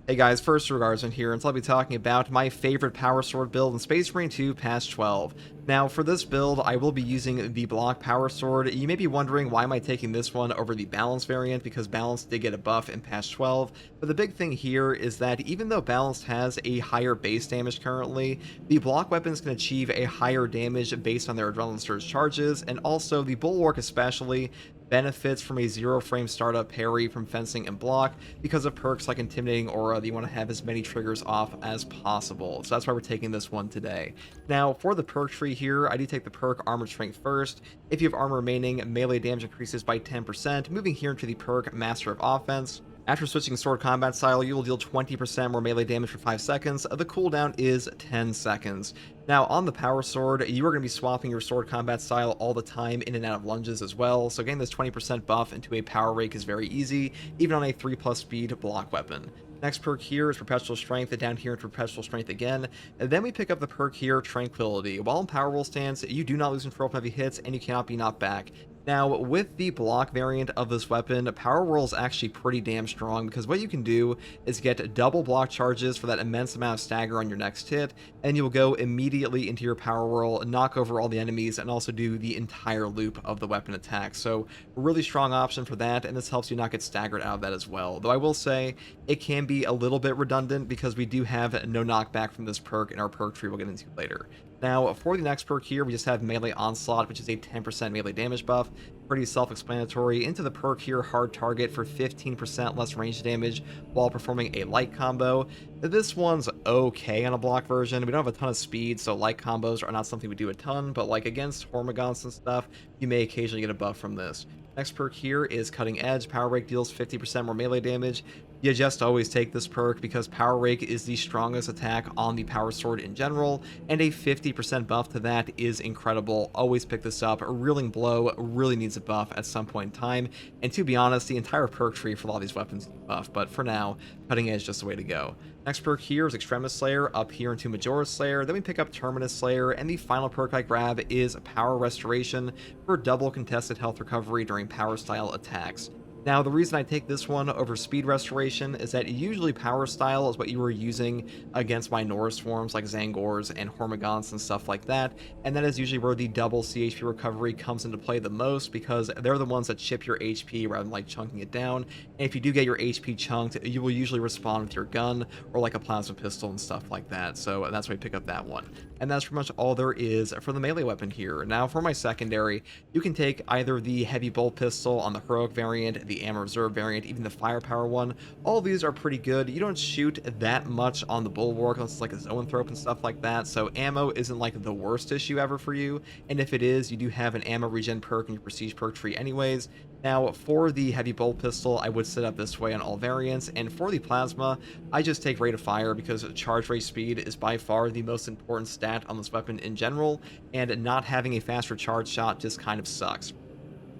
Hey guys, first regards in here, and so I'll be talking about my favorite power sword build in Space Marine 2 past 12. Now, for this build, I will be using the block power sword. You may be wondering why am I taking this one over the balance variant, because balance did get a buff in past 12, but the big thing here is that even though balanced has a higher base damage currently, the block weapons can achieve a higher damage based on their adrenaline surge charges, and also the bulwark especially benefits from a zero frame startup parry from fencing and block because of perks like intimidating aura that you want to have as many triggers off as possible. So that's why we're taking this one today. Now for the perk tree here, I do take the perk armor strength first. If you have armor remaining, melee damage increases by 10%. Moving here into the perk master of offense, after switching sword combat style, you will deal 20% more melee damage for 5 seconds. The cooldown is 10 seconds. Now, on the power sword, you are going to be swapping your sword combat style all the time in and out of lunges as well, so getting this 20% buff into a power rake is very easy, even on a 3+ speed block weapon. Next perk here is Perpetual Strength, and down here into Perpetual Strength again. And then we pick up the perk here, Tranquility. While in Power Roll stance, you do not lose control from heavy hits, and you cannot be knocked back. Now, with the block variant of this weapon, Power Roll is actually pretty damn strong, because what you can do is get double block charges for that immense amount of stagger on your next hit, and you'll go immediately into your Power Roll, knock over all the enemies, and also do the entire loop of the weapon attack. So, a really strong option for that, and this helps you not get staggered out of that as well. Though I will say, it can be a little bit redundant, because we do have no knockback from this perk in our perk tree we'll get into later. Now, for the next perk here, we just have Melee Onslaught, which is a 10% melee damage buff. Pretty self-explanatory. Into the perk here, Hard Target for 15% less range damage while performing a light combo. This one's okay on a block version. We don't have a ton of speed, so light combos are not something we do a ton, but like against Hormagaunts and stuff, you may occasionally get a buff from this. Next perk here is Cutting Edge. Power Rake deals 50% more melee damage. You just always take this perk because Power Rake is the strongest attack on the Power Sword in general, and a 50% buff to that is incredible. Always pick this up. Reeling Blow really needs a buff at some point in time, and to be honest, the entire perk tree for a lot of these weapons needs a buff, but for now, Cutting Edge is just the way to go. Next perk here is Extremis Slayer, up here into Majora's Slayer, then we pick up Terminus Slayer, and the final perk I grab is Power Restoration for double contested health recovery during power style attacks. Now, the reason I take this one over Speed Restoration is that usually Power Style is what you were using against Minotaur Swarms like Zangors and Hormagaunts and stuff like that, and that is usually where the double CHP recovery comes into play the most, because they're the ones that chip your HP rather than like chunking it down, and if you do get your HP chunked, you will usually respond with your gun or like a plasma pistol and stuff like that, so that's why I pick up that one. And that's pretty much all there is for the melee weapon here. Now, for my secondary, you can take either the Heavy Bolt Pistol on the Heroic variant, the Ammo Reserve variant, even the Firepower one. All of these are pretty good. You don't shoot that much on the Bulwark unless it's like a Zoanthrope and stuff like that, so ammo isn't like the worst issue ever for you, and if it is, you do have an ammo regen perk in your Prestige perk tree anyways. Now, for the Heavy Bolt Pistol, I would set up this way on all variants, and for the Plasma, I just take Rate of Fire because charge rate speed is by far the most important stat on this weapon in general, and not having a faster charge shot just kind of sucks.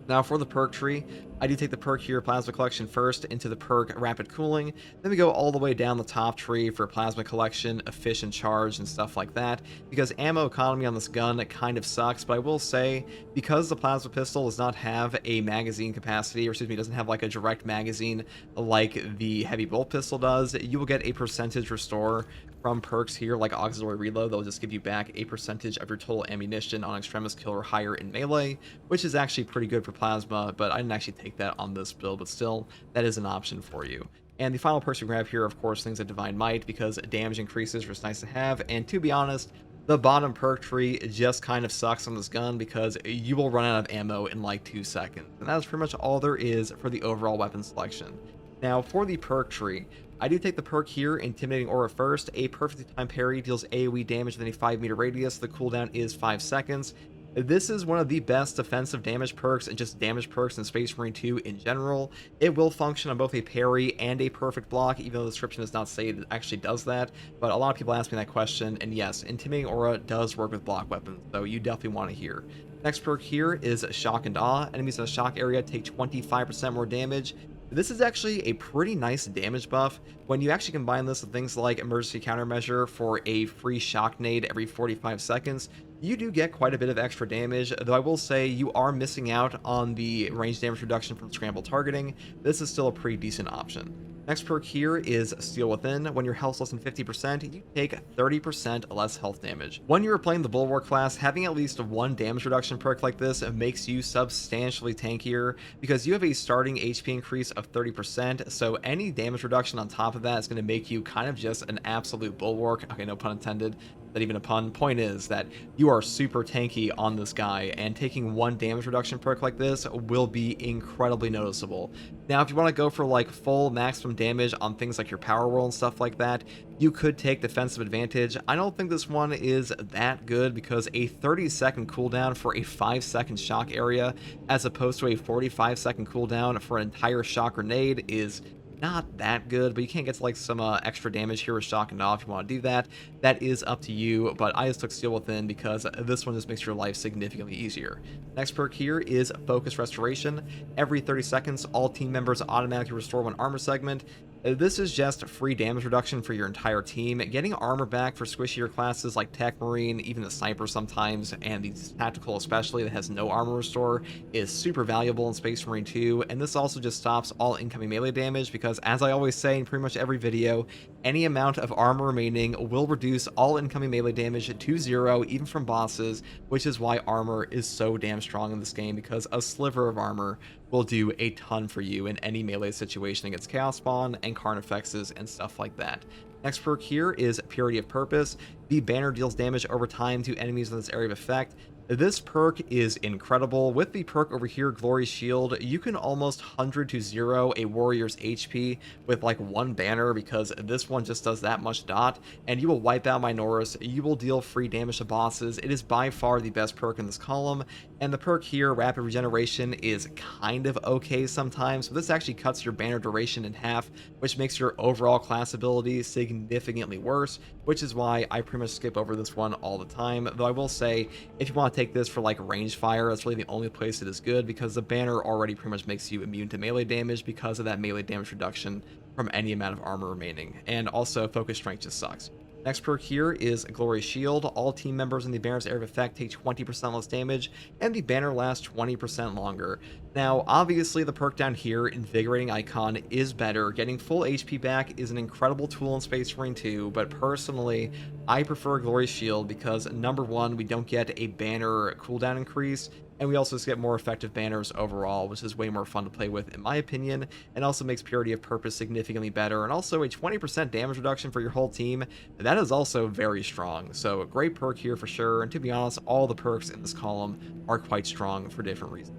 Now for the perk tree, I do take the perk here, Plasma Collection first, into the perk Rapid Cooling, then we go all the way down the top tree for Plasma Collection, Efficient Charge, and stuff like that, because ammo economy on this gun kind of sucks, but I will say, because the Plasma Pistol does not have a magazine capacity, or excuse me, doesn't have like a direct magazine like the Heavy Bolt Pistol does, you will get a percentage restore from perks here like Auxiliary Reload. They'll just give you back a percentage of your total ammunition on Extremis kill or higher in melee, which is actually pretty good for Plasma, but I didn't actually take that on this build, but still, that is an option for you. And the final perks we grab here, of course, things like Divine Might, because damage increases, which is nice to have, and to be honest, the bottom perk tree just kind of sucks on this gun because you will run out of ammo in like 2 seconds, and that's pretty much all there is for the overall weapon selection. Now, for the perk tree, I do take the perk here, Intimidating Aura first. A perfectly timed parry deals AoE damage within a 5-meter radius. The cooldown is 5 seconds. This is one of the best defensive damage perks and just damage perks in Space Marine 2 in general. It will function on both a parry and a perfect block, even though the description does not say it actually does that. But a lot of people ask me that question, and yes, Intimidating Aura does work with block weapons, so you definitely want to hear. Next perk here is Shock and Awe. Enemies in the shock area take 25% more damage. This is actually a pretty nice damage buff when you actually combine this with things like Emergency Countermeasure for a free shock nade every 45 seconds. You do get quite a bit of extra damage, though I will say you are missing out on the range damage reduction from scramble targeting. This is still a pretty decent option. Next perk here is Steel Within. When your health's less than 50%, you take 30% less health damage. When you're playing the Bulwark class, having at least one damage reduction perk like this makes you substantially tankier because you have a starting HP increase of 30%, so any damage reduction on top of that is going to make you kind of just an absolute Bulwark. Okay, no pun intended. Not even a pun. Point is that you are super tanky on this guy, and taking one damage reduction perk like this will be incredibly noticeable. Now, if you want to go for like full maximum damage on things like your power roll and stuff like that, you could take defensive advantage. I don't think this one is that good because a 30-second cooldown for a 5-second shock area as opposed to a 45-second cooldown for an entire shock grenade is not that good, but you can get to like some extra damage here with shock and awe if you want to do that. That is up to you, but I just took Steel Within because this one just makes your life significantly easier. Next perk here is Focus Restoration. Every 30 seconds, all team members automatically restore one armor segment. This is just free damage reduction for your entire team. Getting armor back for squishier classes like Tech Marine, even the Sniper sometimes, and the Tactical especially that has no armor restore is super valuable in Space Marine 2, and this also just stops all incoming melee damage because, as I always say in pretty much every video, any amount of armor remaining will reduce all incoming melee damage to 0, even from bosses, which is why armor is so damn strong in this game, because a sliver of armor will do a ton for you in any melee situation against Chaos Spawn and Carnifexes and stuff like that. Next perk here is Purity of Purpose. The banner deals damage over time to enemies in this area of effect. This perk is incredible. With the perk over here, Glory Shield, you can almost 100 to 0 a warrior's HP with like one banner because this one just does that much dot, and you will wipe out Minoris. You will deal free damage to bosses. It is by far the best perk in this column, and the perk here, Rapid Regeneration, is kind of okay sometimes, but this actually cuts your banner duration in half, which makes your overall class ability significantly worse, which is why I pretty much skip over this one all the time. Though I will say, if you want to take this for like range fire, that's really the only place it is good because the banner already pretty much makes you immune to melee damage because of that melee damage reduction from any amount of armor remaining. And also, Focus Strength just sucks. Next perk here is Glory Shield. All team members in the banner's area of effect take 20% less damage, and the banner lasts 20% longer. Now, obviously, the perk down here, Invigorating Icon, is better. Getting full HP back is an incredible tool in Space Marine 2, but personally, I prefer Glory Shield because, number one, we don't get a banner cooldown increase, and we also just get more effective banners overall, which is way more fun to play with in my opinion, and also makes Purity of Purpose significantly better, and also a 20% damage reduction for your whole team. That is also very strong, so a great perk here for sure, and to be honest, all the perks in this column are quite strong for different reasons.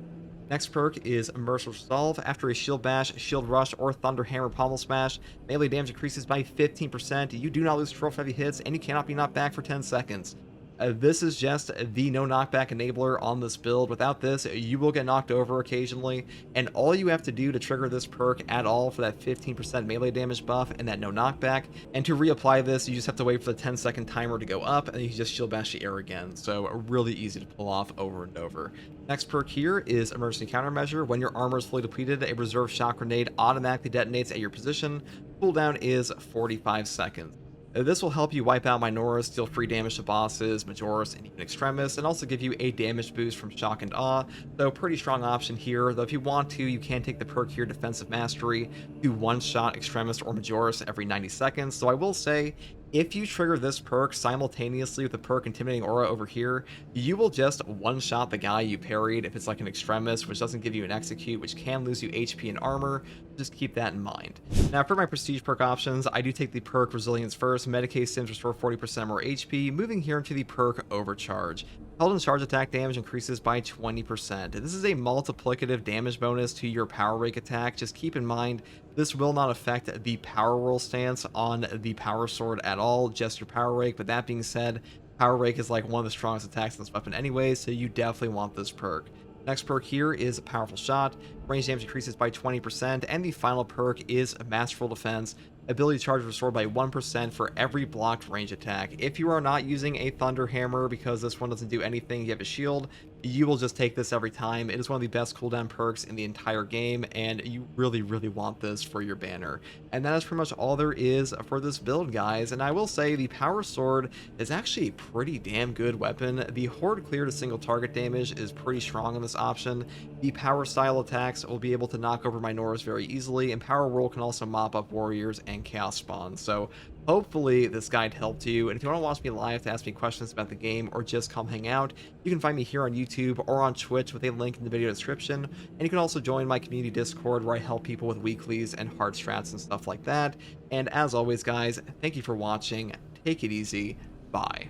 Next perk is Merciless Resolve. After a Shield Bash, Shield Rush, or Thunder Hammer Pommel Smash, melee damage increases by 15%, you do not lose control for heavy hits, and you cannot be knocked back for 10 seconds. This is just the no knockback enabler on this build. Without this, you will get knocked over occasionally, and all you have to do to trigger this perk at all for that 15% melee damage buff and that no knockback, and to reapply this, you just have to wait for the 10-second timer to go up, and you can just Shield Bash the air again, so really easy to pull off over and over. Next perk here is Emergency Countermeasure. When your armor is fully depleted, a reserve shock grenade automatically detonates at your position. Cooldown is 45 seconds. This will help you wipe out Minoris, deal free damage to bosses, Majoris, and even Extremis, and also give you a damage boost from Shock and Awe, so pretty strong option here, though if you want to, you can take the perk here, Defensive Mastery, to one-shot Extremis or Majoris every 90 seconds, so I will say, if you trigger this perk simultaneously with the perk Intimidating Aura over here, you will just one-shot the guy you parried if it's like an Extremis, which doesn't give you an Execute, which can lose you HP and armor. Just keep that in mind. Now, for my prestige perk options, I do take the perk Resilience first. Medicae Sims restore 40% more HP, moving here into the perk Overcharge. Held and charge attack damage increases by 20%. This is a multiplicative damage bonus to your Power Rake attack. Just keep in mind, this will not affect the Power Roll stance on the Power Sword at all, just your Power Rake. But that being said, Power Rake is like one of the strongest attacks in this weapon anyway, so you definitely want this perk. Next perk here is Powerful Shot. Range damage increases by 20%, and the final perk is Masterful Defense. Ability charge restored by 1% for every blocked range attack. If you are not using a Thunder Hammer because this one doesn't do anything, you have a shield, you will just take this every time. It is one of the best cooldown perks in the entire game, and you really, really want this for your banner. And that is pretty much all there is for this build, guys. And I will say the Power Sword is actually a pretty damn good weapon. The Horde clear to single target damage is pretty strong in this option. The power style attacks will be able to knock over Minoras very easily, and Power Whirl can also mop up warriors and chaos spawns. So hopefully this guide helped you, and if you want to watch me live to ask me questions about the game or just come hang out, you can find me here on YouTube or on Twitch with a link in the video description, and you can also join my community Discord where I help people with weeklies and hard strats and stuff like that. And as always, guys, thank you for watching. Take it easy. Bye.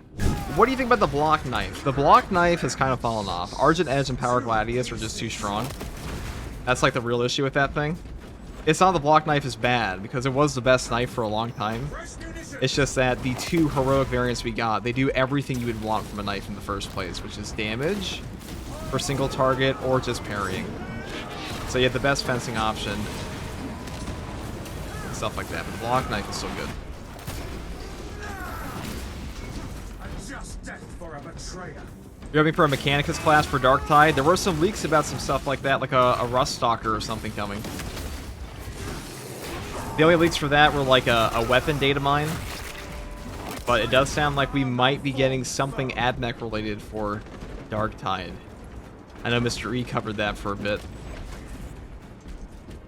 What do you think about the block knife? The block knife has kind of fallen off. Argent Edge and Power Gladius are just too strong. That's like the real issue with that thing. It's not the block knife is bad, because it was the best knife for a long time. It's just that the two heroic variants we got, they do everything you would want from a knife in the first place, which is damage for single target or just parrying. So you have the best fencing option. Stuff like that. But the block knife is so good. You're hoping for a Mechanicus class for Darktide? There were some leaks about some stuff like that, like a Rust Stalker or something coming. The only leaks for that were like a weapon data mine. But it does sound like we might be getting something AdMech related for Darktide. I know Mr. E covered that for a bit.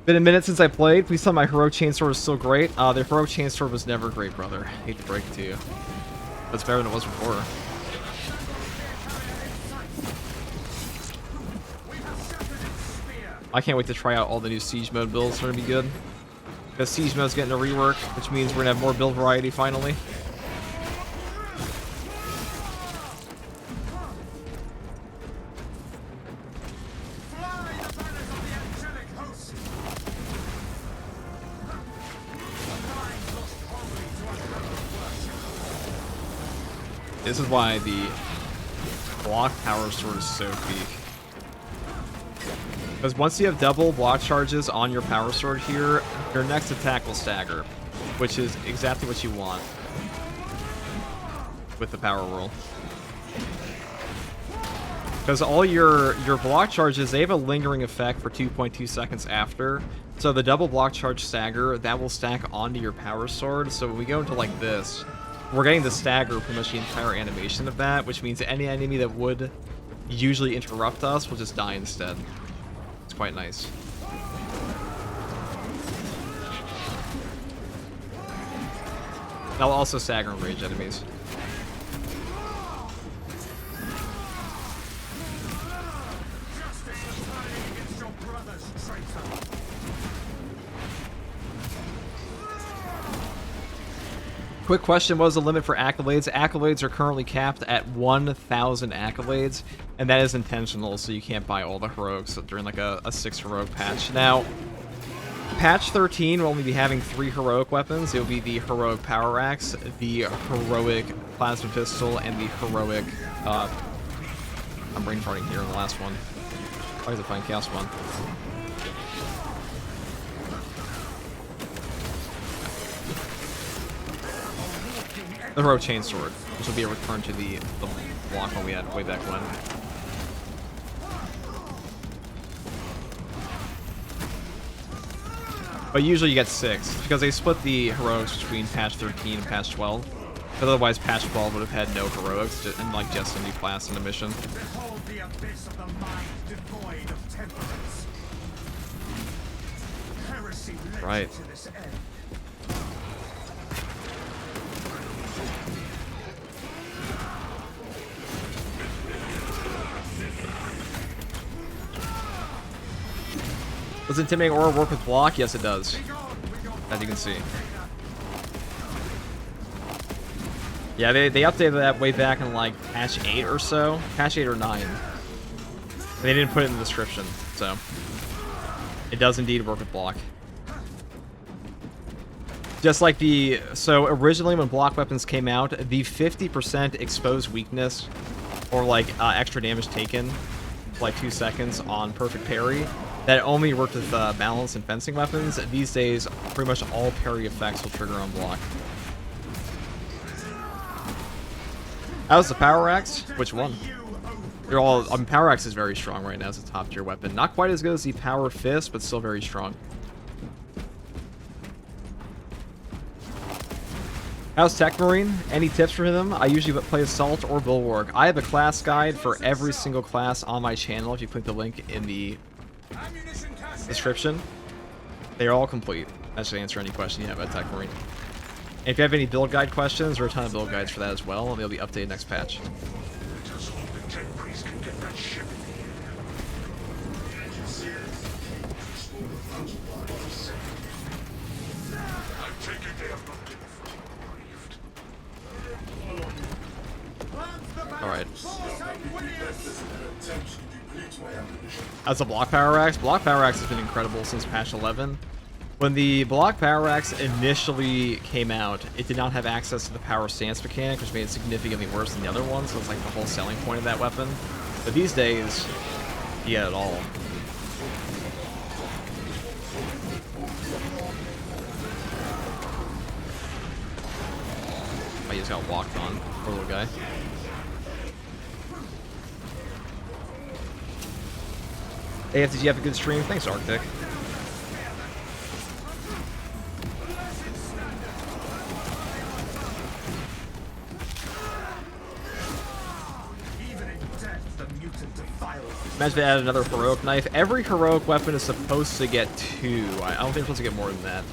Been a minute since I played. Please tell me my Heroic Chainsword is still great. The Heroic Chainsword was never great, brother. Hate to break it to you. But it's better than it was before. I can't wait to try out all the new Siege Mode builds. It's going to be good. Because Siege Mode's getting a rework, which means we're going to have more build variety finally. This is why the block power sword is so weak. Because once you have double block charges on your power sword here, your next attack will stagger, which is exactly what you want with the power whirl. Because all your block charges, they have a lingering effect for 2.2 seconds after. So the double block charge stagger, that will stack onto your power sword. So when we go into like this, we're getting the stagger pretty much the entire animation of that, which means any enemy that would usually interrupt us will just die instead. It's quite nice. That'll also stagger and rage enemies. Quick question, what was the limit for accolades? Accolades are currently capped at 1,000 accolades, and that is intentional, so you can't buy all the heroics during like a 6 heroic patch. Now, patch 13 will only be having 3 heroic weapons. It will be the heroic power axe, the heroic plasma pistol, and the heroic, I'm brain farting here in the last one. Why is it find chaos one? The Heroic Chainsword, which will be a return to the block one we had way back when. But usually you get 6, because they split the heroics between patch 13 and patch 12. But otherwise, patch 12 would have had no heroics, and like just a new class in the mission. Behold the abyss of the mind devoid of temperance. Heresy led Right. to this end. Does Intimidating Aura work with block? Yes, it does. As you can see. Yeah, they updated that way back in like patch 8 or so. Patch 8 or 9. They didn't put it in the description, so it does indeed work with block. Just like the... So originally when block weapons came out, the 50% exposed weakness or like extra damage taken for like 2 seconds on perfect parry, that only worked with balance and fencing weapons. These days, pretty much all parry effects will trigger on block. How's the power axe? Which one? They're all, I mean, Power Axe is very strong right now as a top tier weapon. Not quite as good as the Power Fist, but still very strong. How's Tech Marine? Any tips for them? I usually play Assault or Bulwark. I have a class guide for every single class on my channel. If you click the link in the description, they're all complete. That should answer any question you have about Tech Marine. And if you have any build guide questions, there are a ton of build guides for that as well, and they'll be updated next patch. Alright. As a block power axe has been incredible since patch 11. When the block power axe initially came out, it did not have access to the power stance mechanic, which made it significantly worse than the other ones, so it's like the whole selling point of that weapon. But these days, you get it all. I just got walked on, poor little guy. Hey, did you have a good stream? Thanks, Arctic. Imagine they added another heroic knife. Every heroic weapon is supposed to get 2. I don't think we're supposed to get more than that.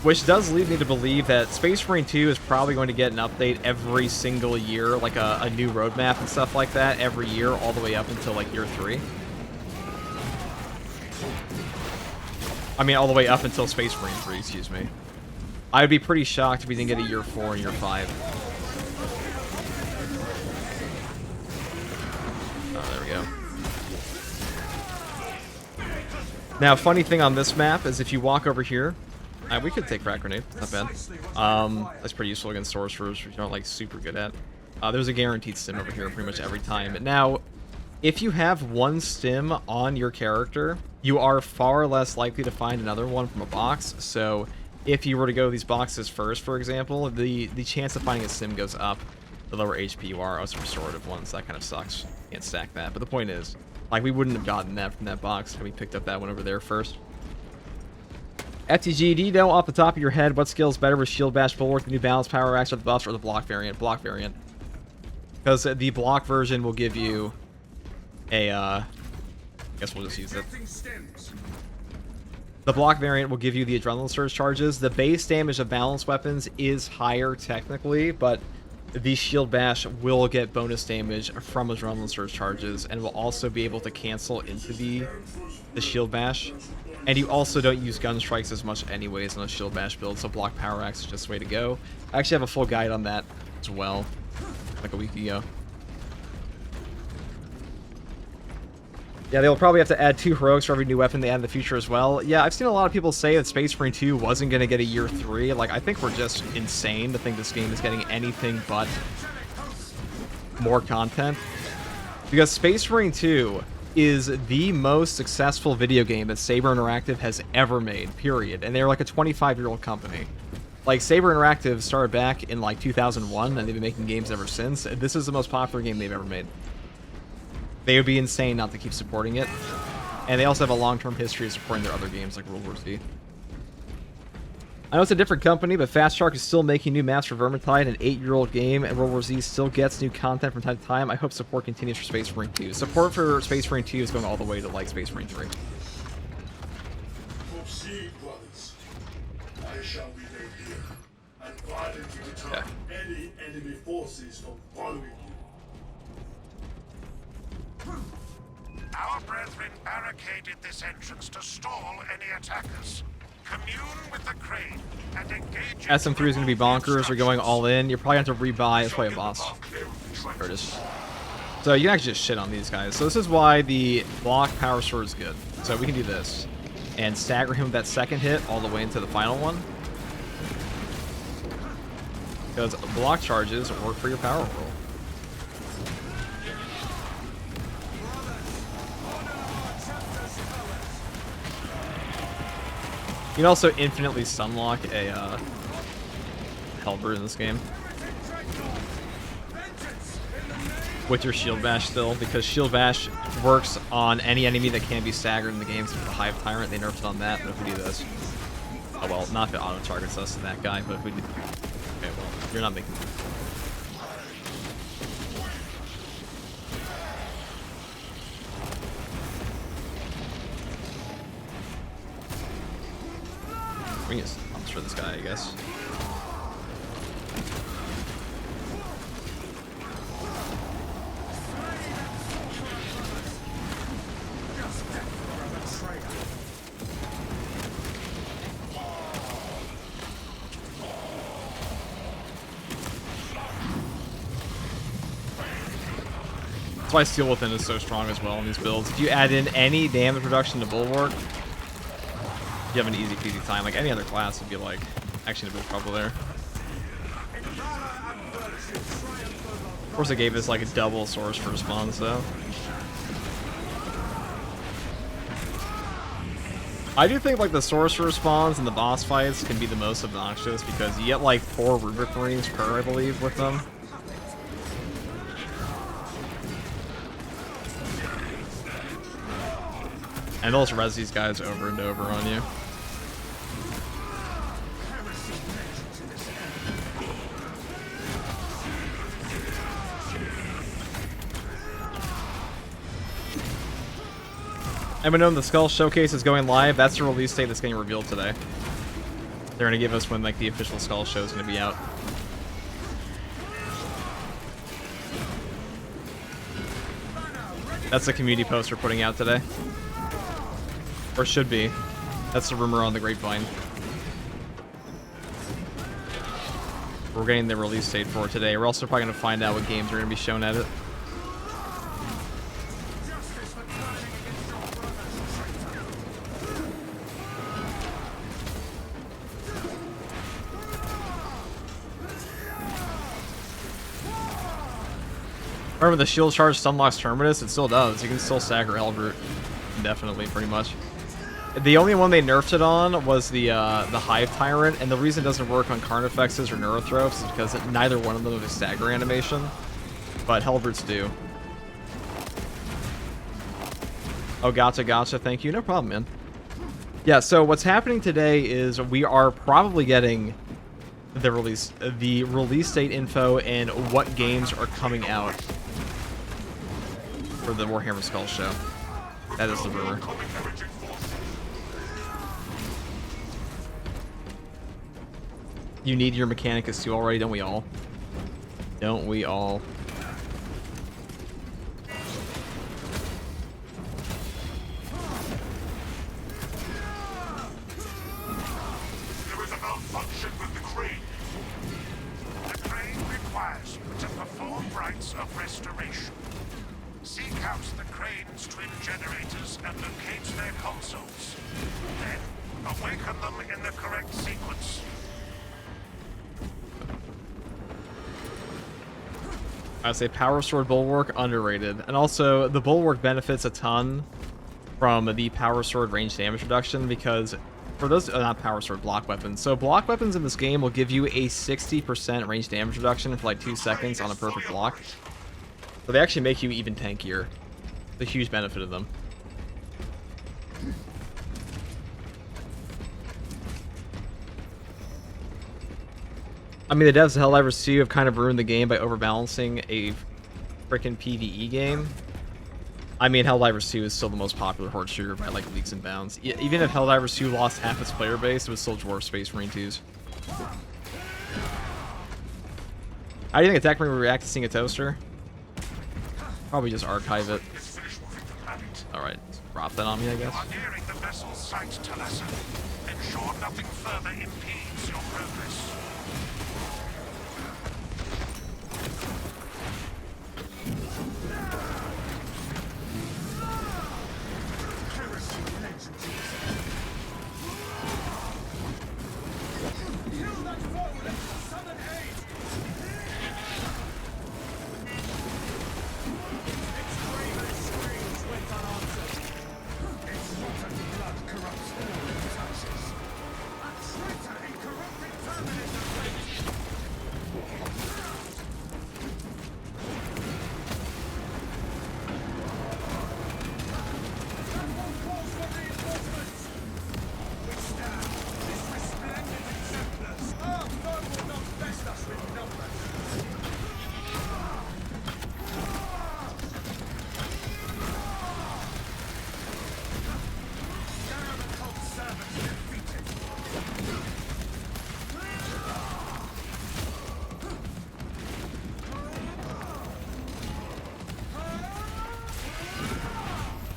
Which does lead me to believe that Space Marine 2 is probably going to get an update every single year, like a new roadmap and stuff like that every year, all the way up until like year 3. I mean, all the way up until Space Marine 3, excuse me. I would be pretty shocked if we didn't get a year 4 and year 5. Now, funny thing on this map is if you walk over here, we could take Crack Grenade, not bad. That's pretty useful against sorcerers, which you aren't like super good at. There's a guaranteed stim over here pretty much every time. Now, if you have one stim on your character, you are far less likely to find another one from a box. So if you were to go these boxes first, for example, the chance of finding a stim goes up the lower HP you are. Also restorative ones, that kind of sucks. Can't stack that. But the point is, like, we wouldn't have gotten that from that box had we picked up that one over there first. FTG, do you know off the top of your head what skill's better with Shield Bash, Bulwark, the new Balance Power Axe, or the buffs, or the block variant? Block variant. Because the block version will give you a, I guess we'll just use it. The block variant will give you the Adrenaline Surge charges. The base damage of balanced weapons is higher technically, but the Shield Bash will get bonus damage from Adrenaline Surge charges and will also be able to cancel into the Shield Bash. And you also don't use gun strikes as much anyways on a Shield Bash build, so block power axe is just the way to go. I actually have a full guide on that as well, like a week ago. Yeah, they'll probably have to add 2 heroics for every new weapon they add in the future as well. Yeah, I've seen a lot of people say that Space Marine 2 wasn't going to get a year 3. Like, I think we're just insane to think this game is getting anything but more content. Because Space Marine 2 is the most successful video game that Saber Interactive has ever made, period. And they're like a 25-year-old company. Like, Saber Interactive started back in like 2001, and they've been making games ever since. This is the most popular game they've ever made. They would be insane not to keep supporting it. And they also have a long-term history of supporting their other games like World War Z. I know it's a different company, but Fast Shark is still making new maps for Vermintide, an 8-year-old game, and World War Z still gets new content from time to time. I hope support continues for Space Marine 2. Support for Space Marine 2 is going all the way to like Space Marine 3. Proceed, brothers. I shall be here and violently deter any enemy forces from following you. Our brethren barricaded this entrance to stall any attackers. Commune with the Crane and engage. SM3 is going to be bonkers. We're going all in. You're probably going to have to rebuy. Let's play a boss. There it is. So you can actually just shit on these guys. So this is why the block power sword is good. So we can do this and stagger him with that second hit all the way into the final one. Because block charges work for your power roll. You can also infinitely sunlock a Hellbird in this game. with your shield bash still, because shield bash works on any enemy that can be staggered in the game. So with the Hive Tyrant, they nerfed it on that. But if we do this, oh well, not if it auto targets us to that guy, but if we do, okay, well, you're not making. We can just for this guy, I guess. That's why Steel Within is so strong as well in these builds. If you add in any damage reduction to Bulwark, you have an easy peasy time. Like any other class would be like actually in a bit of trouble there. Of course, it gave us like a double source for spawns though. I do think like the sorcerer spawns and the boss fights can be the most obnoxious because you get like 4 Rubric Marines per, I believe, with them. And they'll just res these guys over and over on you. And we know the Skull Showcase is going live. That's the release date that's getting revealed today. They're going to give us when like the official Skull show is going to be out. That's the community post we're putting out today. Or should be. That's the rumor on the grapevine. We're getting the release date for it today. We're also probably going to find out what games are going to be shown at it. Remember the shield charge stunlocks Terminus? It still does. You can still stagger Hellbrute indefinitely, pretty much. The only one they nerfed it on was the Hive Tyrant, and the reason it doesn't work on Carnifexes or Neurothropes is because neither one of them have a stagger animation, but Hellbrutes do. Oh, gotcha, thank you. No problem, man. Yeah, so what's happening today is we are probably getting the release date info and what games are coming out for the Warhammer Skull show. That is the rumor. You need your Mechanicus too already, don't we all? Don't we all? There is a malfunction with the crane. The crane requires you to perform rites of restoration. Seek out the crane's twin generators and locate their consoles. Then, awaken them in the correct sequence. I say Power Sword Bulwark, underrated. And also, the Bulwark benefits a ton from the Power Sword range damage reduction because for those, not Power Sword, block weapons. So block weapons in this game will give you a 60% range damage reduction for like 2 seconds on a perfect block. So they actually make you even tankier. It's a huge benefit of them. I mean, the devs of Helldivers 2 have kind of ruined the game by overbalancing a freaking PvE game. I mean, Helldivers 2 is still the most popular horde shooter by like leaps and bounds. Even if Helldivers 2 lost half its player base, it would still dwarf Space Marine 2's. How do you think Attack Marine would react to seeing a toaster? Probably just archive it. Alright, drop that on me, I guess. You are nearing the vessel's site, Talassa. Ensure nothing further impedes your progress.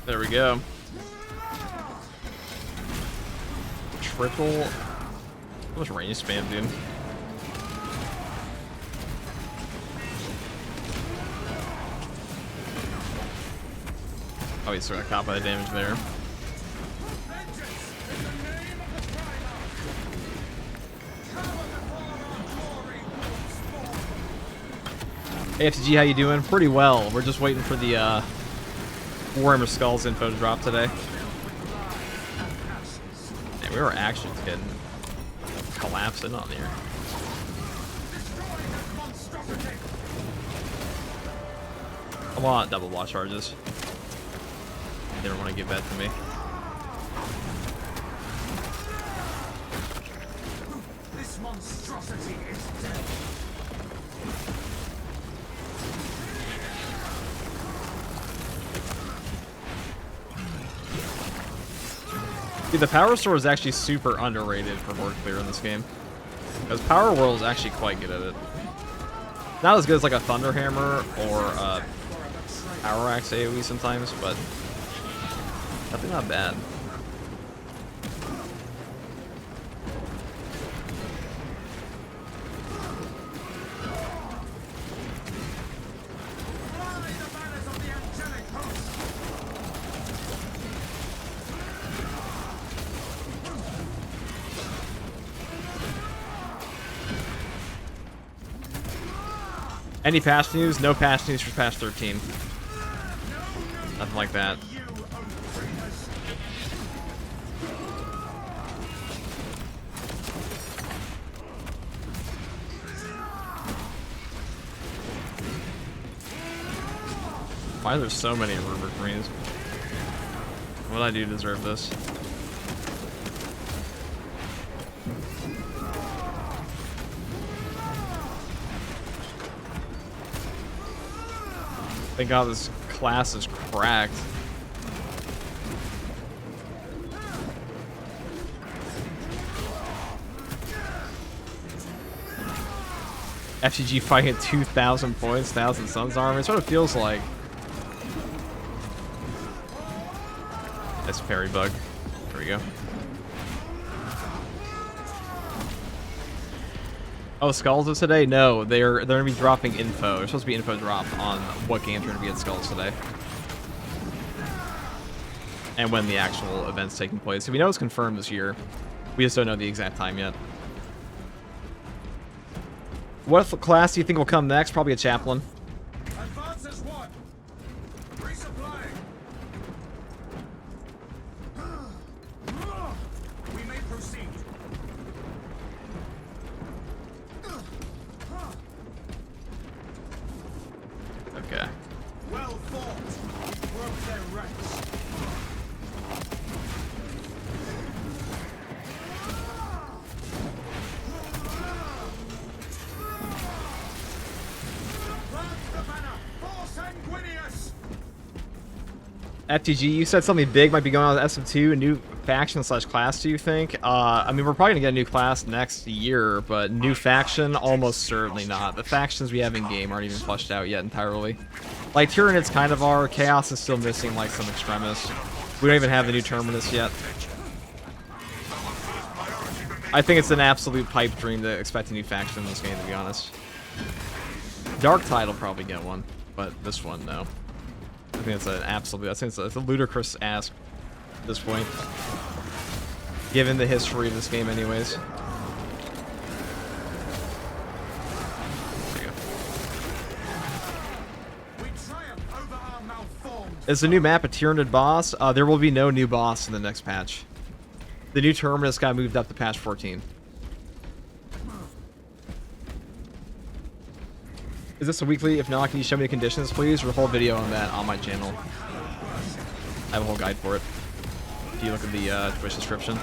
There we go. Triple. How much range spam, dude? Oh, he's sort of caught by the damage there. Hey, FTG, how you doing? Pretty well. We're just waiting for the Warhammer Skulls info to drop today. Man, we were actually getting collapsing on here. I want double block charges. They don't want to give that to me. This monstrosity is dead. Dude, the Power Sword is actually super underrated for Horde clear in this game. Because Power Whirl is actually quite good at it. Not as good as like a Thunder Hammer or a Power Axe AoE sometimes, but definitely not bad. Any patch news? No patch news for patch 13. Nothing like that. Why are there so many rubric greens? What did I do to deserve this? Thank God this class is cracked. FGG fighting at 2,000 points, 1,000 Suns armor. It sort of feels like. That's parry bug. There we go. Oh, Skulls is today? No, they're gonna be dropping info. There's supposed to be info drop on what games are gonna be at Skulls today. And when the actual event's taking place. So we know it's confirmed this year. We just don't know the exact time yet. What class do you think will come next? Probably a chaplain. Advance as one. Resupplying. We may proceed. Okay. Well fought. We broke their ranks. Plant the banner for Sanguinius. FTG, you said something big might be going on with SM2, a new faction / class, do you think? I mean, we're probably going to get a new class next year, but new faction, almost certainly not. The factions we have in-game aren't even fleshed out yet entirely. Like, Tyranid's kind of are. Chaos is still missing, like, some Extremis. We don't even have the new Terminus yet. I think it's an absolute pipe dream to expect a new faction in this game, to be honest. Dark Tide will probably get one, but this one, no. I think it's an absolute. I think it's a ludicrous ask at this point, given the history of this game, anyways. There you go. We triumph over our malformed. Is the new map a Tyranid boss? There will be no new boss in the next patch. The new Terminus got moved up to patch 14. Is this a weekly? If not, can you show me the conditions, please? Or a whole video on that on my channel. I have a whole guide for it. If you look at the Twitch description.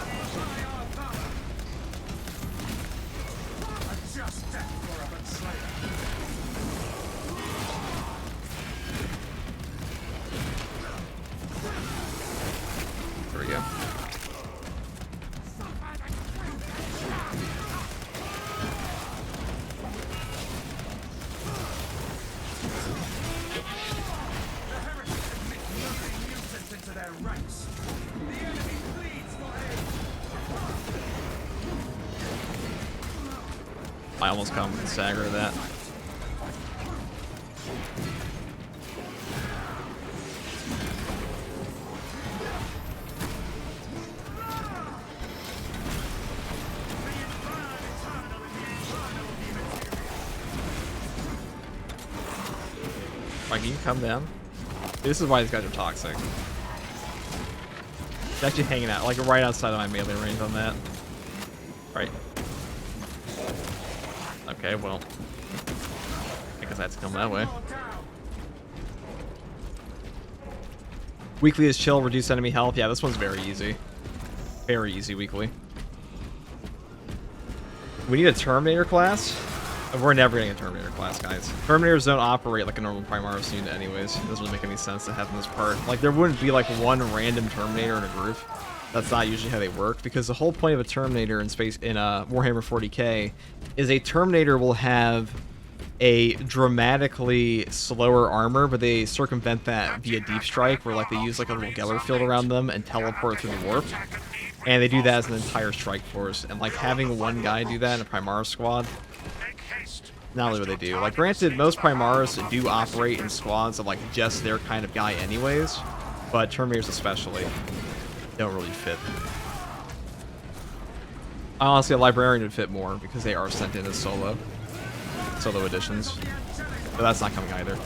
Just death for a betrayer. There we go. I almost come with the stagger of that. Like, you can come down. This is why these guys are toxic. He's actually hanging out, like, right outside of my melee range on that. Right. Okay, well. I guess I had to come that way. Weekly is chill, reduce enemy health. Yeah, this one's very easy. Very easy weekly. We need a Terminator class. We're never getting a Terminator class, guys. Terminators don't operate like a normal Primaris unit anyways. It doesn't really make any sense to have in this part. Like, there wouldn't be like one random Terminator in a group. That's not usually how they work, because the whole point of a Terminator in Warhammer 40k is a Terminator will have a dramatically slower armor, but they circumvent that via deep strike, where like they use like a little Geller field around them and teleport through the warp. And they do that as an entire strike force. And like having one guy do that in a Primaris squad, not really what they do. Like, granted, most Primaris do operate in squads of like just their kind of guy anyways, but Terminators especially don't really fit. Honestly, a Librarian would fit more because they are sent in as solo editions. But that's not coming either.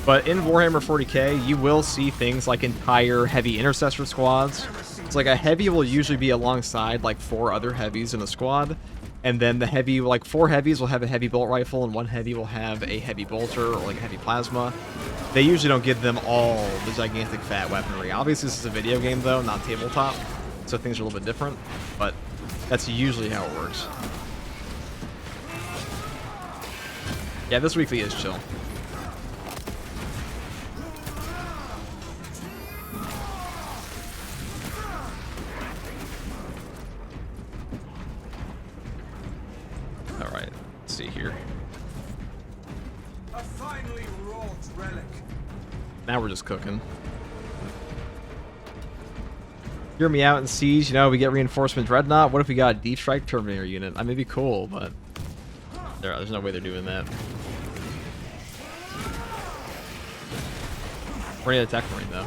But in Warhammer 40k, you will see things like entire heavy intercessor squads. It's like a heavy will usually be alongside like 4 other heavies in a squad. And then the heavy, like 4 heavies will have a heavy bolt rifle and 1 heavy will have a heavy bolter or like a heavy plasma. They usually don't give them all the gigantic fat weaponry. Obviously this is a video game though, not tabletop. So things are a little bit different, but that's usually how it works. Yeah, this weekly is chill. Alright, let's see here. A finely wrought relic. Now we're just cooking. Hear me out in Siege, you know, we get reinforcement Dreadnought. What if we got a Deep Strike Terminator unit? I may be cool, but there's no way they're doing that. We're gonna attack Marine though.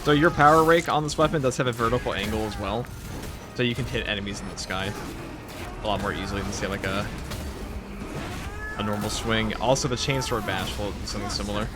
So your power rake on this weapon does have a vertical angle as well, so you can hit enemies in the sky a lot more easily than say like a normal swing. Also, the chainsword bash will do something similar.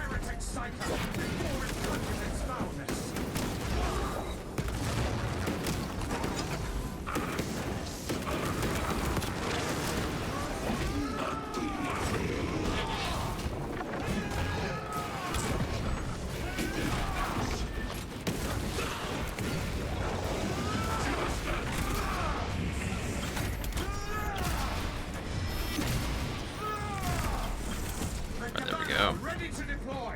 Ready to deploy.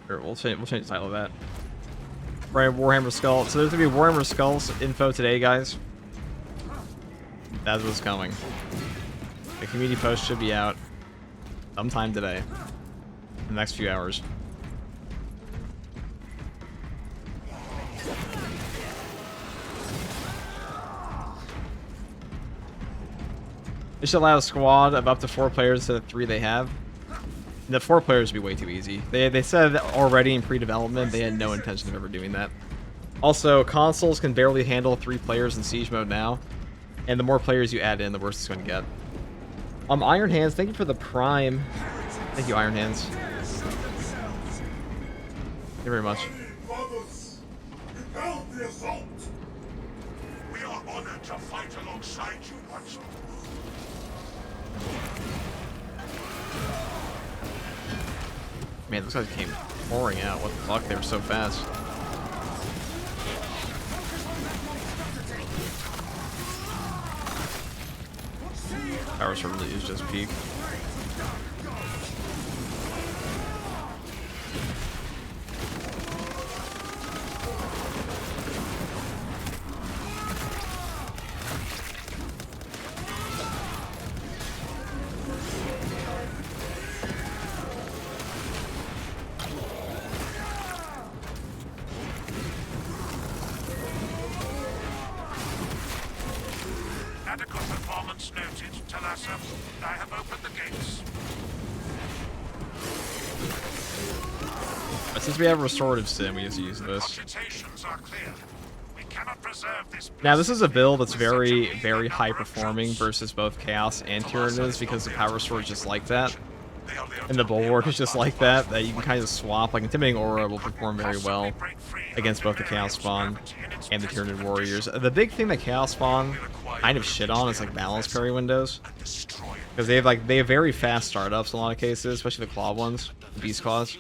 Sure, we'll change the title of that. Right, Warhammer Skull. So there's gonna be Warhammer Skulls info today, guys. That's what's coming. The community post should be out sometime today, in the next few hours. This should allow a squad of up to 4 players instead of 3 they have. The 4 players would be way too easy. They said already in pre-development they had no intention of ever doing that. Also, consoles can barely handle 3 players in Siege mode now, and the more players you add in, the worse it's going to get. Iron Hands, thank you for the Prime. Thank you, Iron Hands. Thank you very much. Brothers, repel the assault. We are honored to fight alongside you once more. Man, those guys came pouring out. What the fuck? They were so fast. Power Sword really is just peak. Adequate performance noted, Talassa. I have opened the gates. But since we have Restorative Sim, we just use this. Computations are clear. We cannot preserve this. Now, this is a build that's very, very high performing versus both Chaos and Tyranids because the Power Sword is just like that. And the Bulwark is just like that you can kind of swap. Like, Intimidating Aura will perform very well against both the Chaos Spawn and the Tyranid Warriors. The big thing that Chaos Spawn kind of shit on is, like, balance parry windows. Because they have very fast startups in a lot of cases, especially the Claw ones, the Beast Claws.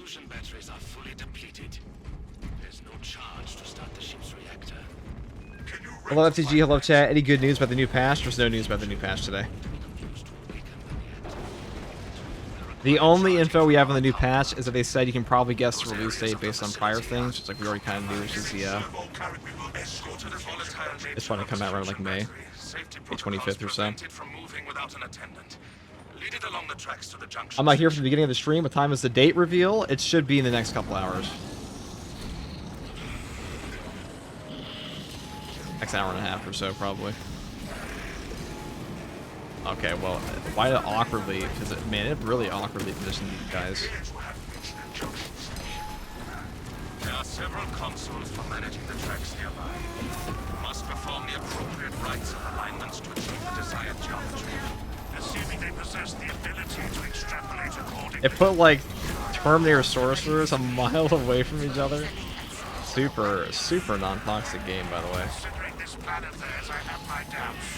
Hello FTG, hello chat. Any good news about the new patch? There's no news about the new patch today. The only info we have on the new patch is that they said you can probably guess the release date based on prior things, which like we already kind of knew, which is the it's going to come out around like May 25th or so. I'm not here from the beginning of the stream. What time is the date reveal? It should be in the next couple hours. Next hour and a half or so, probably. Okay, well, why awkwardly? Because man, it really awkwardly positioned these guys. There are several consoles for managing the tracks nearby. You must perform the appropriate rites and alignments to achieve the desired geometry. Assuming they possess the ability to extrapolate according. It put like Terminator sorcerers a mile away from each other. Super, super non-toxic game, by the way. Considering this plan of theirs, I have my doubts.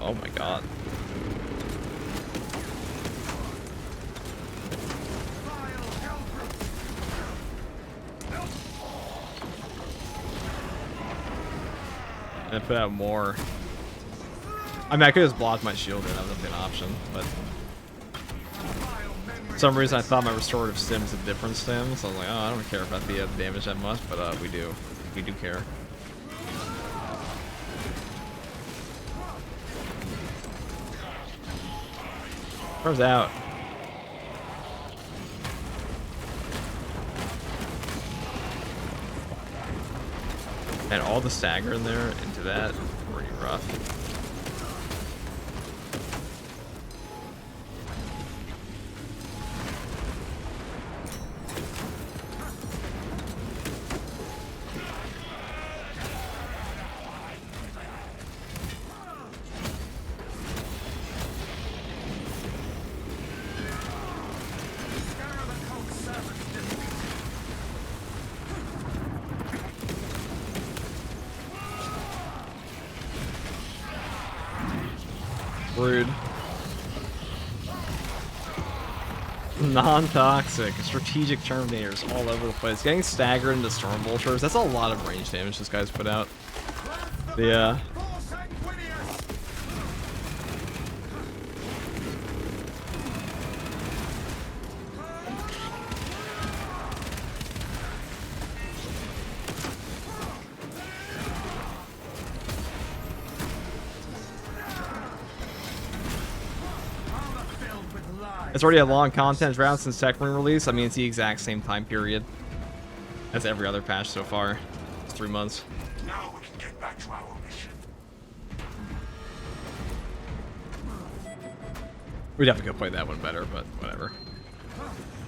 Oh my god. And put out more. I mean, I could just block my shield and that would be an option, but for some reason I thought my restorative stim is a different stim, so I was like, oh, I don't care about the damage that much, but we do care. Where's out? And all the stagger in there into that, pretty rough. Rude. Non-toxic, strategic terminators all over the place. Getting staggered into storm vultures, that's a lot of range damage this guy's put out. Yeah. It's already a long content round since Tech Ring release. I mean, it's the exact same time period as every other patch so far. It's 3 months. Now we can get back to our mission. We'd have to go play that one better, but whatever.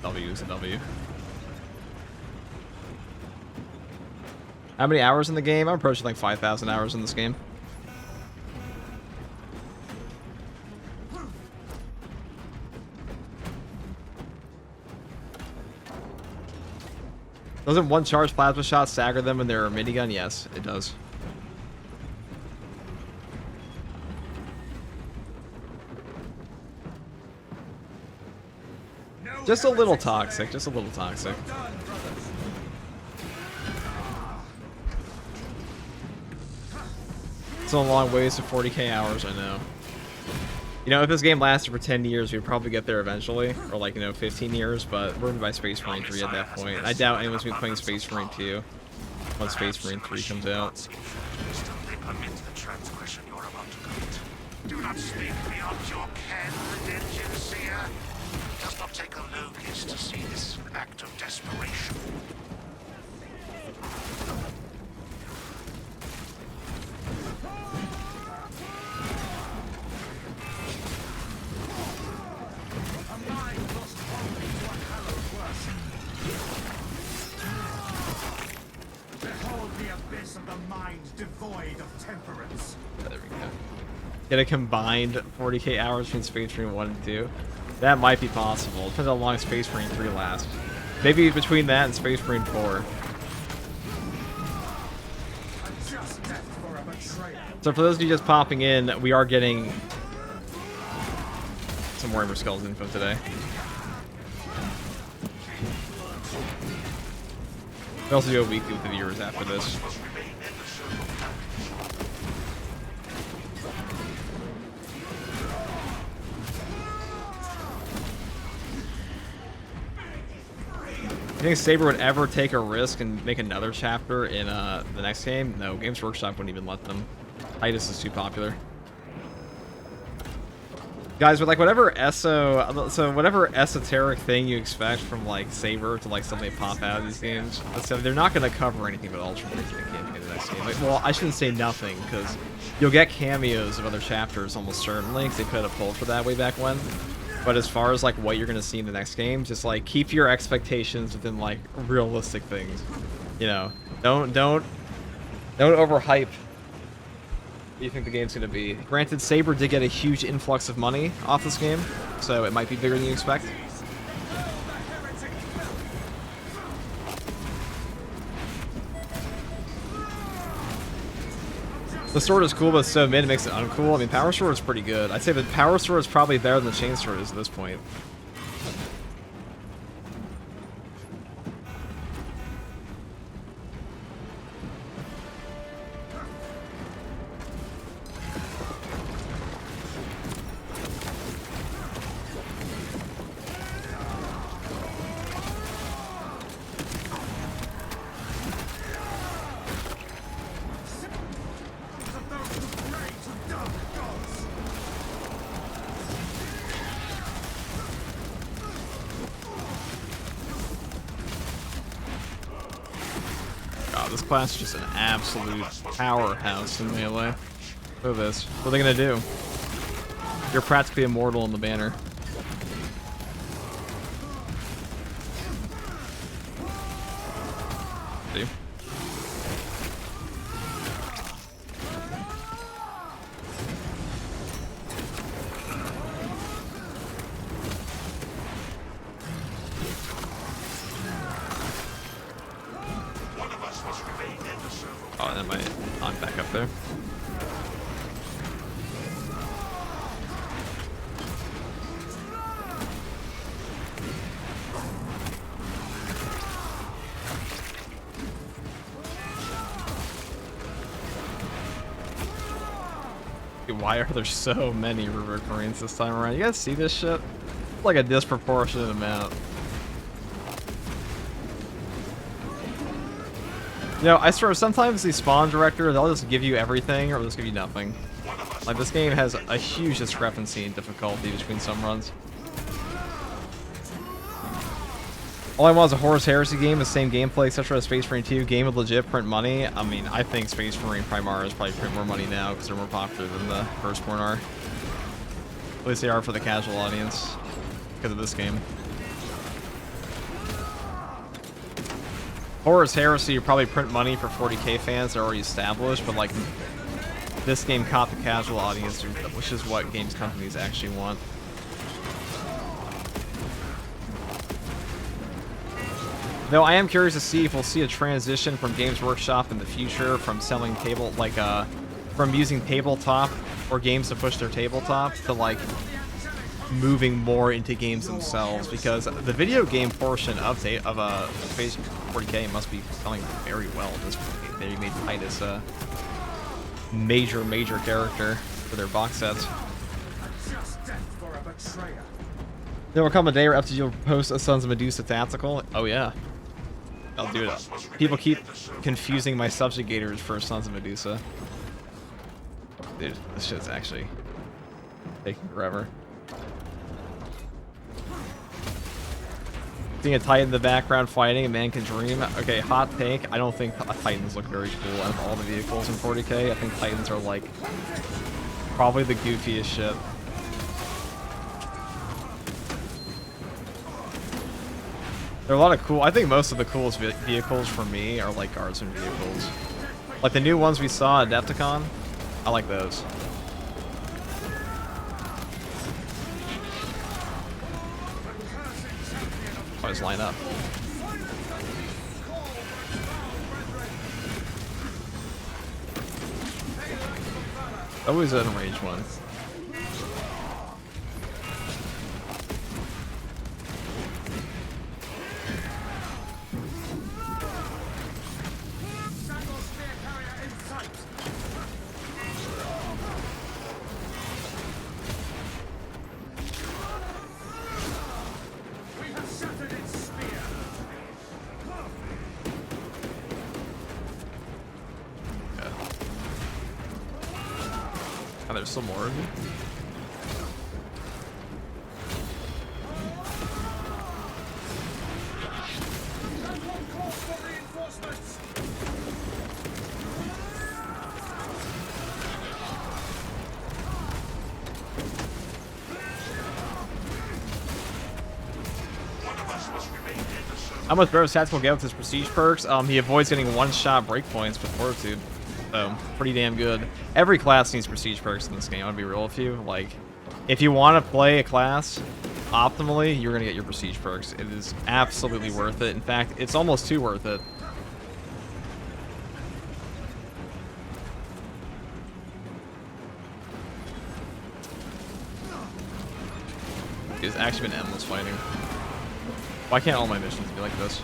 W is a W. How many hours in the game? I'm approaching like 5,000 hours in this game. Doesn't one charge plasma shot stagger them in their minigun? Yes, it does. No Just a little toxic, just a little toxic. It's a long ways to 40k hours, I know. You know, if this game lasted for 10 years, we'd probably get there eventually. Or like, you know, 15 years, but we're gonna buy Space Marine 3 at that point. I doubt anyone's gonna be playing Space Marine 2 once Space Marine 3 comes out. Do not speak beyond your ken, engine seer. It does not take a locust to see this act of desperation. A mind lost only to a hallowed worship. Behold the abyss of the mind devoid of temperance. There we go. Get a combined 40k hours between Space Marine 1 and 2. That might be possible. Depends how long Space Marine 3 lasts. Maybe between that and Space Marine 4. A just death for a betrayer. So for those of you just popping in, we are getting some Warhammer Skulls info today. We also do a weekly with the viewers after this. You think Saber would ever take a risk and make another chapter in the next game? No, Games Workshop wouldn't even let them. Titus is too popular. Guys, with like whatever whatever esoteric thing you expect from like Saber to like suddenly pop out of these games, they're not going to cover anything but Ultramarines in the next game. Like, well, I shouldn't say nothing, because you'll get cameos of other chapters almost certainly, because they put a pull for that way back when. But as far as like what you're gonna see in the next game, just like keep your expectations within like realistic things. You know, don't overhype what you think the game's gonna be. Granted, Saber did get a huge influx of money off this game, so it might be bigger than you expect. The sword is cool, but it's so mid, it makes it uncool. I mean, Power Sword is pretty good. I'd say the Power Sword is probably better than the Chain Sword is at this point. This class is just an absolute powerhouse in melee. Look at this. What are they gonna do? You're practically immortal in the banner. See? Oh, that might knock back up there. Dude, why are there so many River Marines this time around? You guys see this shit? It's like a disproportionate amount. You know, I swear, sometimes these spawn directors, they'll just give you everything, or they'll just give you nothing. Like, this game has a huge discrepancy in difficulty between some runs. All I want is a Hordes Heresy game, the same gameplay, etc. as Space Marine 2, game with legit print money. I mean, I think Space Marine Primaris probably print more money now, because they're more popular than the Firstborn are. At least they are for the casual audience, because of this game. Hordes Heresy, you probably print money for 40k fans that are already established, but like this game caught the casual audience, which is what games companies actually want. Though I am curious to see if we'll see a transition from Games Workshop in the future from selling from using tabletop or games to push their tabletop to like moving more into games themselves, because the video game portion of Phase 40K must be selling very well at this point. They made Titus a major character for their box sets. Just death for a betrayer. There will come a day where FTG will post a Sons of Medusa tactical. Oh yeah, I'll do it. People keep confusing my subjugators for Sons of Medusa. Dude, this shit's actually taking forever. Seeing a Titan in the background fighting, a man can dream. Okay, hot take. I don't think Titans look very cool out of all the vehicles in 40K. I think Titans are like probably the goofiest shit. There are a lot of cool. I think most of the coolest vehicles for me are like guardsman vehicles. Like the new ones we saw at Adepticon. I like those. Always line up. Always an enraged one. There's still more of you. How much better stats will get with his prestige perks? He avoids getting one-shot breakpoints with Fortitude. So, pretty damn good. Every class needs prestige perks in this game, I'm gonna be real with you. Like, if you want to play a class optimally, you're gonna get your prestige perks. It is absolutely worth it. In fact, it's almost too worth it. It's actually been endless fighting. Why can't all my missions be like this?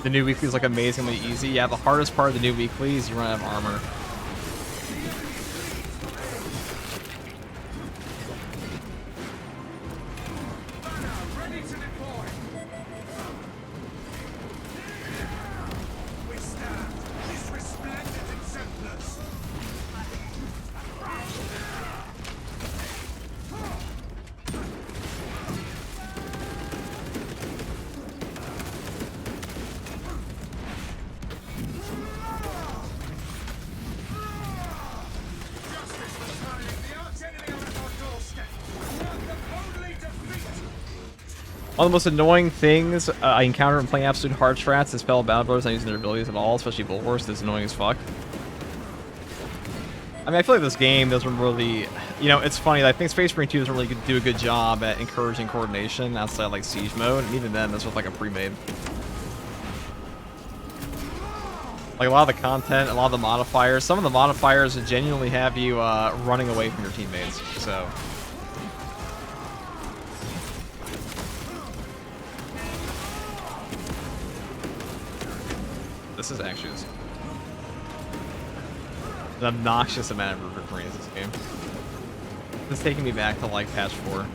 The new weekly is like amazingly easy. Yeah, the hardest part of the new weekly is you run out of armor. One of the most annoying things I encounter when playing absolute hard strats is fellow battle brothers not using their abilities at all, especially Bull Horse. It's annoying as fuck. I mean, I feel like this game doesn't really... You know, it's funny. I think Space Marine 2 doesn't really do a good job at encouraging coordination outside, like, Siege mode. And even then, that's with, like, a pre-made. Like, a lot of the content, a lot of the modifiers. Some of the modifiers genuinely have you running away from your teammates, so... This is actually an obnoxious amount of Rupert Marines this game. This is taking me back to like patch 4.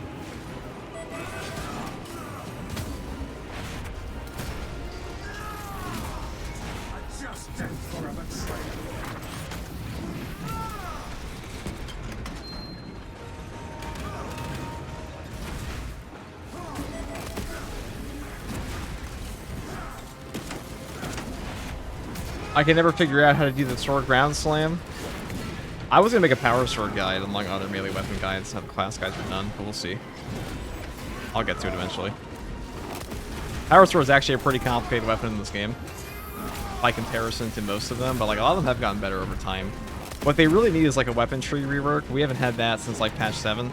I can never figure out how to do the sword ground slam. I was gonna make a power sword guide among other melee weapon guides, how the class guides are done, but we'll see. I'll get to it eventually. Power sword is actually a pretty complicated weapon in this game, by comparison to most of them, but like a lot of them have gotten better over time. What they really need is like a weapon tree rework. We haven't had that since like patch 7.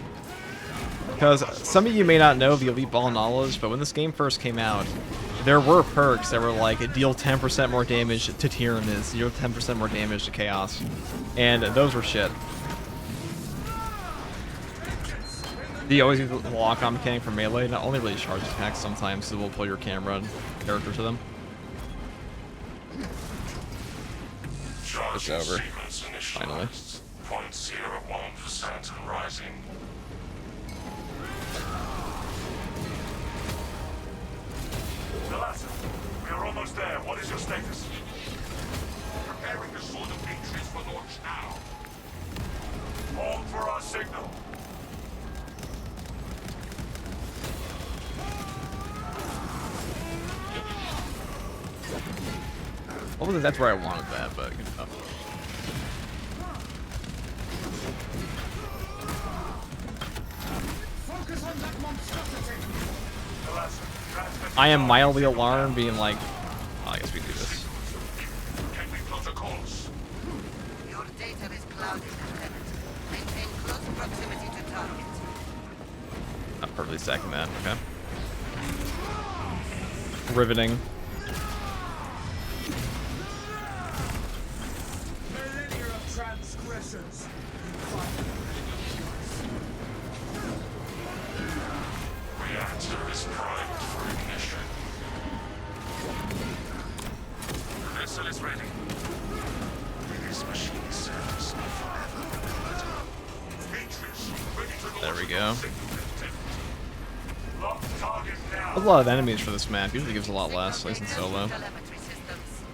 Because some of you may not know the Elite Ball knowledge, but when this game first came out, there were perks that were like deal 10% more damage to Tyranids, deal 10% more damage to Chaos, and those were shit. Do you always use the lock-on mechanic for melee? Not only really charge attacks sometimes, so we'll pull your camera and character to them. It's over. Finally. 0.01% and rising. Delassa, we are almost there. What is your status? Preparing the Sword of Ancients for launch now. Hold for our signal. Well, that's where I wanted that, but good enough. Focus on that monstrosity. I am mildly alarmed, being like, oh, I guess we do this. Can we plot a course? Your data is clouded, Lieutenant. Maintain close proximity to target. Not perfectly stacking that, okay. Riveting. Millennia of transgressions. Reactor is primed for ignition. Vessel is ready. This machine serves me forever. Matrix, ready to launch. There we go. Lock target now. There's a lot of enemies for this map. Usually gives a lot less, at least in solo. Telemetry systems.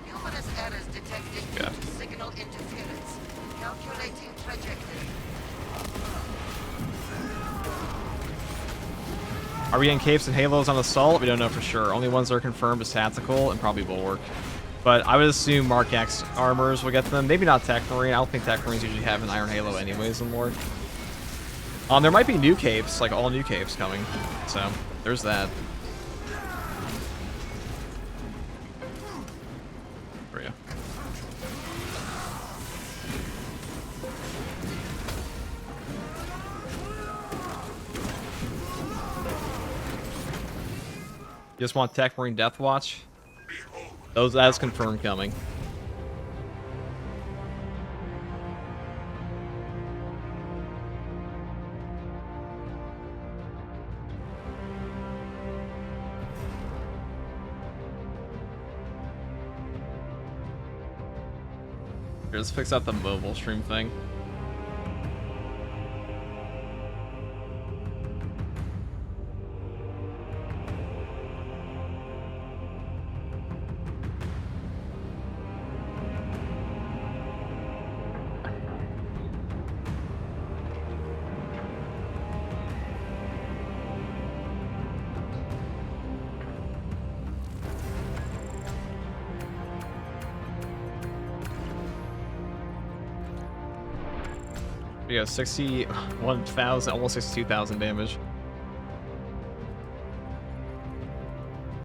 Numerous errors detected. Yeah. Signal interference. Calculating trajectory. Are we getting capes and halos on assault? We don't know for sure. Only ones that are confirmed is tactical and probably bulwark. But I would assume Mark X armors will get them. Maybe not Tech Marine. I don't think Tech Marines usually have an Iron Halo anyways in Lord. There might be new capes, like all new capes coming. So there's that. For you. You just want Tech Marine Death Watch? That's confirmed coming. Here, let's fix out the mobile stream thing. We got 61,000, almost 62,000 damage.